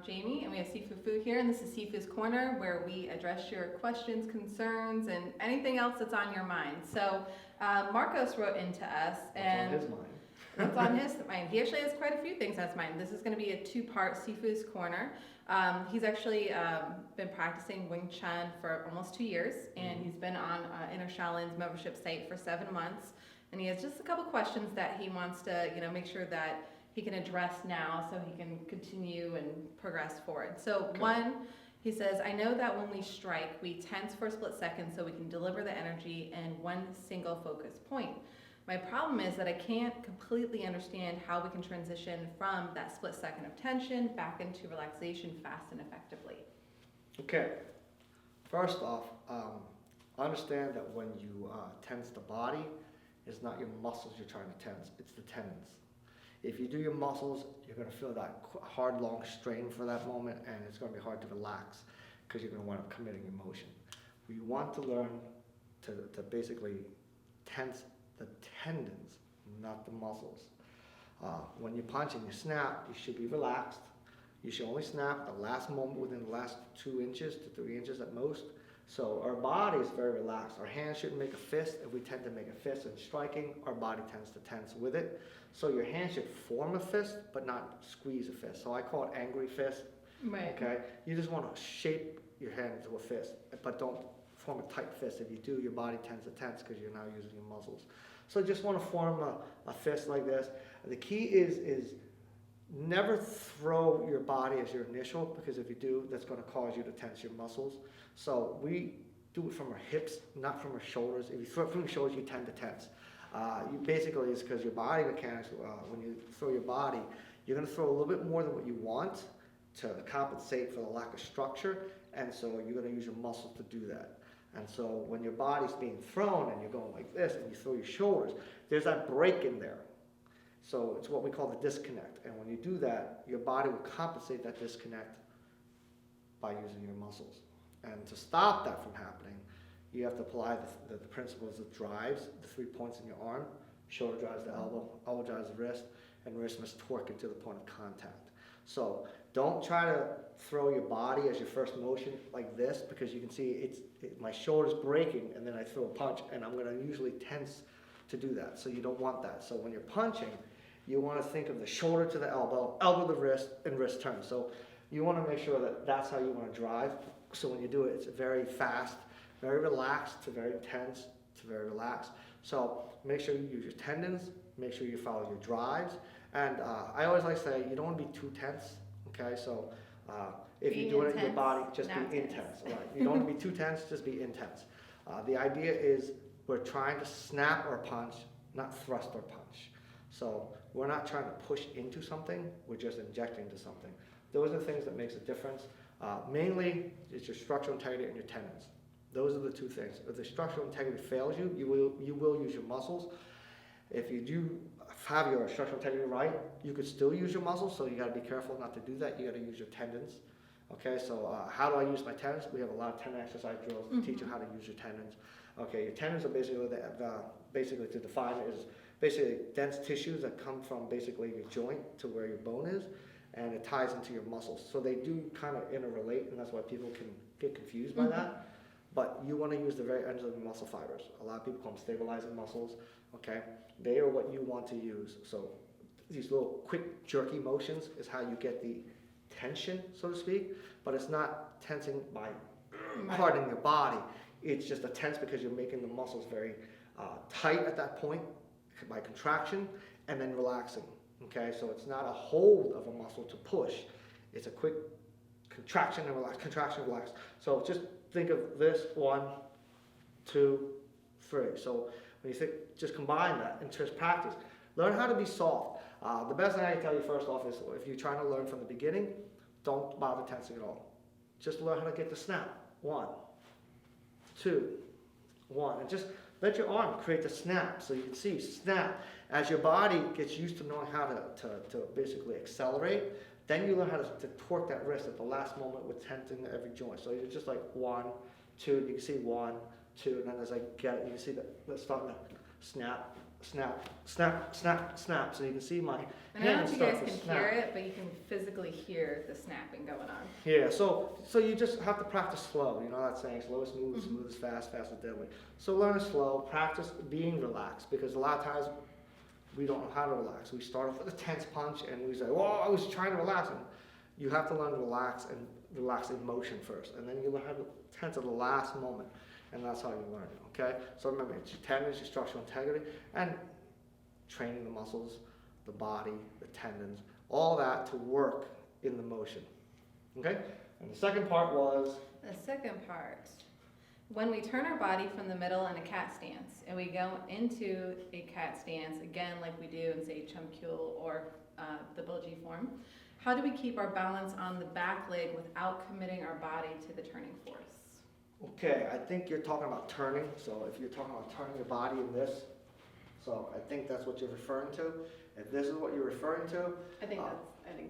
Jamie, and we have Sifu here, and this is Sifu's Corner, where we address your questions, concerns, and anything else that's on your mind. So Marcos wrote into us, and What's on his mind? what's on his mind? He actually has quite a few things on his mind. This is going to be a two-part Sifu's Corner. He's actually been practicing Wing Chun for almost 2 years, and he's been on Inner Shaolin's membership site for 7 months. And he has just a couple questions that he wants to, make sure that he can address now so he can continue and progress forward. So Okay. one, he says, I know that when we strike, we tense for a split second so we can deliver the energy in one single focus point. My problem is that I can't completely understand how we can transition from that split second of tension back into relaxation fast and effectively. Okay, first off, understand that when you tense the body, it's not your muscles you're trying to tense, it's the tendons. If you do your muscles, you're going to feel that hard, long strain for that moment, and it's going to be hard to relax because you're going to wind up committing emotion. We want to learn to basically tense the tendons, not the muscles. When you punch and you snap, you should be relaxed. You should only snap the last moment within the last 2 inches to 3 inches at most. So our body is very relaxed. Our hands shouldn't make a fist. If we tend to make a fist in striking, our body tends to tense with it. So your hand should form a fist, but not squeeze a fist. So I call it angry fist. Right. Okay? You just want to shape your hand into a fist, but don't form a tight fist. If you do, your body tends to tense because you're now using your muscles. So just want to form a fist like this. The key is never throw your body as your initial, because if you do, that's going to cause you to tense your muscles. So we do it from our hips, not from our shoulders. If you throw it from your shoulders, you tend to tense. You basically, it's because your body mechanics, when you throw your body, you're going to throw a little bit more than what you want to compensate for the lack of structure, and so you're going to use your muscles to do that. And so when your body's being thrown and you're going like this and you throw your shoulders, there's that break in there. So it's what we call the disconnect. And when you do that, your body will compensate that disconnect by using your muscles. And to stop that from happening, you have to apply the principles of drives, the 3 points in your arm. Shoulder drives the elbow, elbow drives the wrist, and wrist must torque it to the point of contact. So don't try to throw your body as your first motion like this, because you can see my shoulder's breaking and then I throw a punch, and I'm going to usually tense to do that. So you don't want that. So when you're punching, you want to think of the shoulder to the elbow, elbow to the wrist, and wrist turn. So you want to make sure that that's how you want to drive. So when you do it, it's very fast, very relaxed to very tense to very relaxed. So make sure you use your tendons, make sure you follow your drives. And I always like to say, you don't want to be too tense, okay? So if you do it in your body, just be intense. Right? You don't want to be too tense, just be intense. The idea is we're trying to snap or punch, not thrust or punch. So we're not trying to push into something, we're just injecting into something. Those are the things that makes a difference. Mainly, it's your structural integrity and your tendons. Those are the two things. If the structural integrity fails you, you will use your muscles. If you do have your structural integrity right, you could still use your muscles, so you got to be careful not to do that. You got to use your tendons. Okay, so how do I use my tendons? We have a lot of tendon exercise drills to teach you how to use your tendons. Okay, your tendons are basically to define it is basically dense tissues that come from basically your joint to where your bone is, and it ties into your muscles. So they do kind of interrelate, and that's why people can get confused by that. But you want to use the very ends of the muscle fibers. A lot of people call them stabilizing muscles. Okay, they are what you want to use. So these little quick jerky motions is how you get the tension, so to speak. But it's not tensing by hardening your body. It's just a tense because you're making the muscles very tight at that point by contraction and then relaxing. Okay, so it's not a hold of a muscle to push. It's a quick contraction and relax, contraction, relax. So just think of this, 1, 2, 3. So when you think, just combine that and just practice. Learn how to be soft. The best thing I can tell you first off is if you're trying to learn from the beginning, don't bother tensing at all. Just learn how to get the snap. 1, 2, 1. And just let your arm create the snap. So you can see snap. As your body gets used to knowing how to basically accelerate, then you learn how to torque that wrist at the last moment with tensing every joint. So you're just like 1, 2, you can see 1, 2, and then as I get it, you can see that it's starting to snap, snap, snap, snap, snap. So you can see my And I don't know hands if you guys start to can snap. hear it, but you can physically hear the snapping going on. Yeah, so you just have to practice slow. You know that saying, slow is smooth, smooth is fast, fast is deadly. So learn slow, practice being relaxed, because a lot of times we don't know how to relax. We start off with a tense punch and we say, oh, I was trying to relax. And you have to learn to relax and relax emotion first. And then you learn how to tense at the last moment. And that's how you learn it, okay? So remember, it's your tendons, your structural integrity, and training the muscles, the body, the tendons, all that to work in the motion, okay? And the second part was? The second part, when we turn our body from the middle in a cat stance, and we go into a cat stance, again, like we do in, say, Chumkul or the Bulji form, how do we keep our balance on the back leg without committing our body to the turning force? Okay, I think you're talking about turning. So if you're talking about turning your body in this, so I think that's what you're referring to. If this is what you're referring to, I think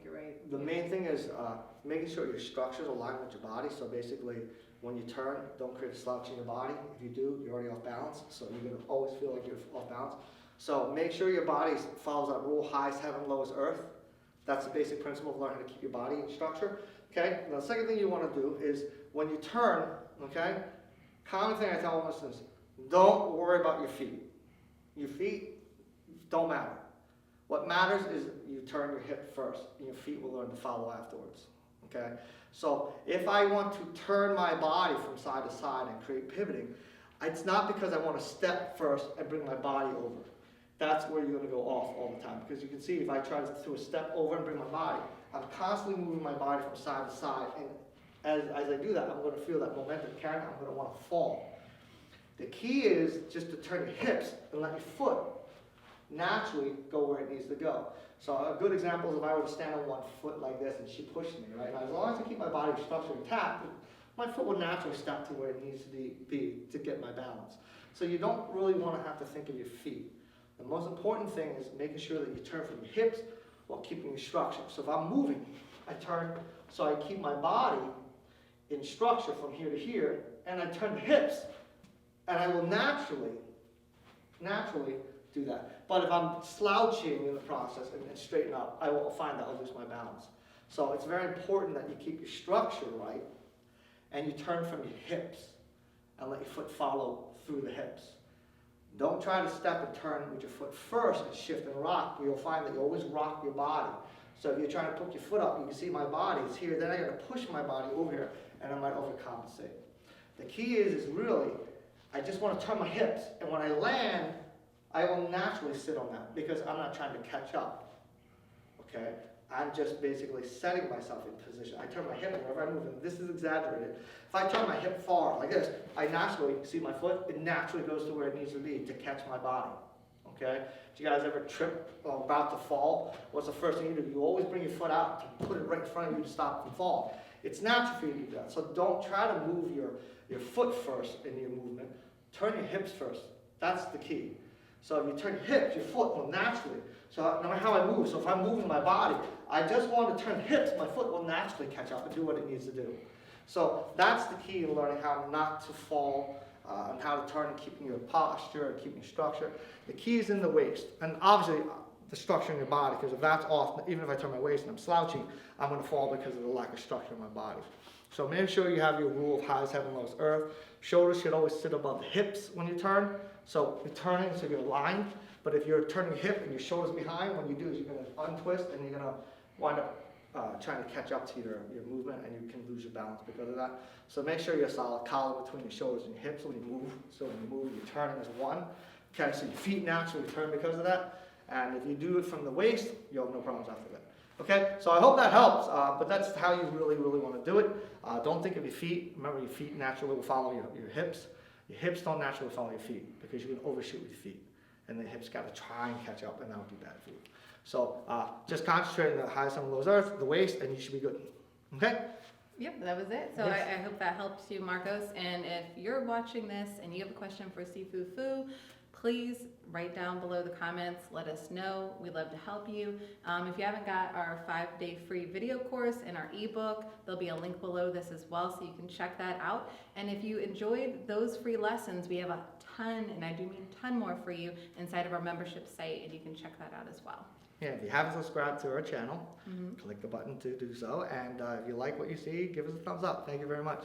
you're right. the main thing is making sure your structures align with your body. So basically, when you turn, don't create a slouch in your body. If you do, you're already off balance. So you're gonna always feel like you're off balance. So make sure your body follows that rule: highest heaven, lowest earth. That's the basic principle of learning how to keep your body in structure. Okay. Now, the second thing you want to do is when you turn. Okay. Common thing I tell them is, don't worry about your feet. Your feet don't matter. What matters is you turn your hip first, and your feet will learn to follow afterwards. Okay? So if I want to turn my body from side to side and create pivoting, it's not because I want to step first and bring my body over. That's where you're going to go off all the time. Because you can see if I try to do a step over and bring my body, I'm constantly moving my body from side to side. And as I do that, I'm going to feel that momentum carrying. I'm going to want to fall. The key is just to turn your hips and let your foot naturally go where it needs to go. So a good example is if I were to stand on one foot like this and she pushed me, right? Now, as long as I keep my body structure intact, my foot would naturally step to where it needs to be to get my balance. So you don't really want to have to think of your feet. The most important thing is making sure that you turn from your hips while keeping your structure. So if I'm moving, I turn so I keep my body in structure from here to here, and I turn the hips, and I will naturally do that. But if I'm slouching in the process and straighten up, I will find that I'll lose my balance. So it's very important that you keep your structure right, and you turn from your hips, and let your foot follow through the hips. Don't try to step and turn with your foot first and shift and rock. You'll find that you always rock your body. So if you're trying to put your foot up, you can see my body is here, then I got to push my body over here, and I might overcompensate. The key is really, I just want to turn my hips, and when I land, I will naturally sit on that because I'm not trying to catch up. Okay? I'm just basically setting myself in position. I turn my hip, and wherever I move, and this is exaggerated. If I turn my hip far like this, I naturally, see my foot, it naturally goes to where it needs to be to catch my body. Okay? Do you guys ever trip or about to fall? What's the first thing you do? You always bring your foot out to put it right in front of you to stop from fall. It's natural for you to do that. So don't try to move your foot first in your movement. Turn your hips first. That's the key. So if you turn your hips, your foot will naturally. So no matter how I move, so if I'm moving my body, I just want to turn hips, my foot will naturally catch up and do what it needs to do. So that's the key in learning how not to fall, and how to turn and keeping your posture and keeping your structure. The key is in the waist. And obviously, the structure in your body, because if that's off, even if I turn my waist and I'm slouching, I'm going to fall because of the lack of structure in my body. So make sure you have your rule of highest heaven, lowest earth. Shoulders should always sit above the hips when you turn. So you're turning, so you're aligned. But if you're turning your hip and your shoulders behind, what you do is you're going to untwist and you're going to wind up trying to catch up to your movement, and you can lose your balance because of that. So make sure you're a solid collar between your shoulders and your hips when you move. So when you move, you're turning as one. Okay, so your feet naturally turn because of that. And if you do it from the waist, you'll have no problems after that. Okay, so I hope that helps, but that's how you really, really want to do it. Don't think of your feet. Remember, your feet naturally will follow your hips. Your hips don't naturally follow your feet because you can overshoot with your feet. And the hips got to try and catch up, and that would be bad for you. So just concentrate on the highest and lowest earth, the waist, and you should be good. Okay? Yep, that was it. So Yes. I hope that helps you, Marcos. And if you're watching this and you have a question for Sifu Fu, please write down below the comments, let us know. We'd love to help you. If you haven't got our 5-day free video course and our ebook, there'll be a link below this as well, so you can check that out. And if you enjoyed those free lessons, we have a ton, and I do mean a ton more for you inside of our membership site, and you can check that out as well. Yeah, if you haven't subscribed to our channel, click the button to do so. And if you like what you see, give us a thumbs up. Thank you very much.